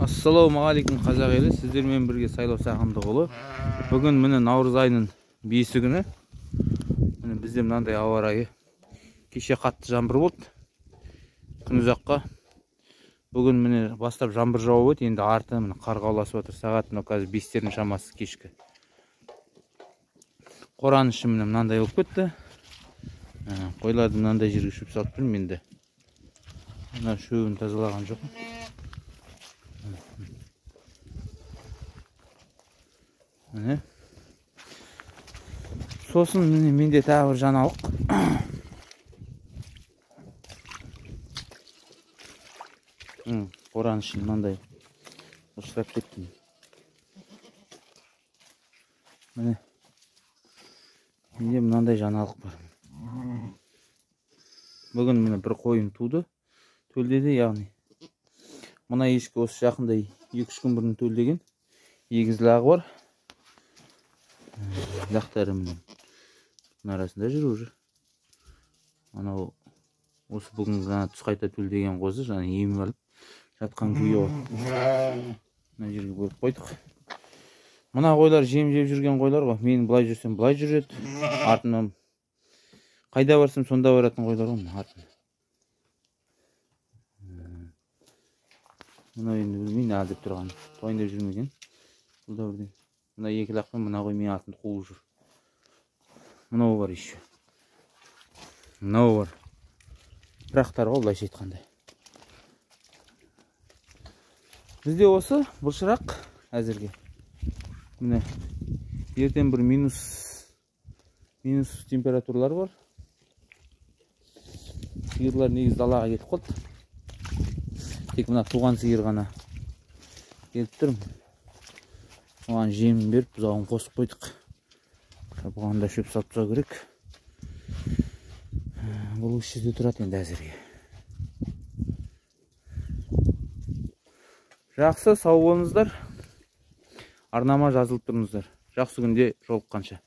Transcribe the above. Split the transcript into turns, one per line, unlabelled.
Ассалаумағалейкум қазақ елі, сіздермен бірге Сайлау Сағындықұлы. Бүгін міне наурыз айының 5 күні. Міне бізде мынандай ауа райы. Кеше қатты жаңбыр болды. Күн ұзаққа. Бүгін міне бастап жаңбыр жауып өтті. Енді арты міне қар қауласып отыр. Сағат мына қазір 5-тердің шамасы кешкі. Қораның іші міне мынандай болып кетті. Қойларды мынандай жерге шөп салып тұрмын енді. Мына шөбін тазалаған жоқ. Сосын менде тағы бір жаңалық. Қораның ішін мынандай ұшырап кеттім. Міне менде мынандай жаңалық бар. Бүгін міне бір қойым туды. Төлдеді, яғни мына ешкі осы жақында 2-3 күн бұрын төлдеген. Егіз лағы бар. Лақтары міне арасында жүр уже. Анау осы бүгін түс қайта төлдеген қозы жаңа еміп алып жатқан күйі бар. Мына жерге бөліп қойдық. Мына қойлар жем жеп жүрген қойлар ғой. Мен былай жүрсем былай жүреді. Артынан қайда барсам сонда баратын қойлар ғой. Артынан. Мына енді білмейін алдып тұрған. Тойындап жүрмеген. Бұл да бірден. Мына екі лақпен мына қой мен артында қуып жүр. Мынау бар еще. Мынау бар. Бірақтар ғой былайша айтқанда. Бізде осы бұл шырақ әзірге. Міне ертең бір минус температуралар бар. Сиырлар негіз далаға кетіп қалды. Тек мына туған сиыр ғана келіп тұрмын. Оған жемін беріп, бұзауын қосып қойдық. Бұған да шөп салып тұра керек. Бұл үш жерде тұрады енді әзірге. Жақсы, сау болыңыздар. Арнама жазылып тұрыңыздар. Жақсы күнде жолыққанша.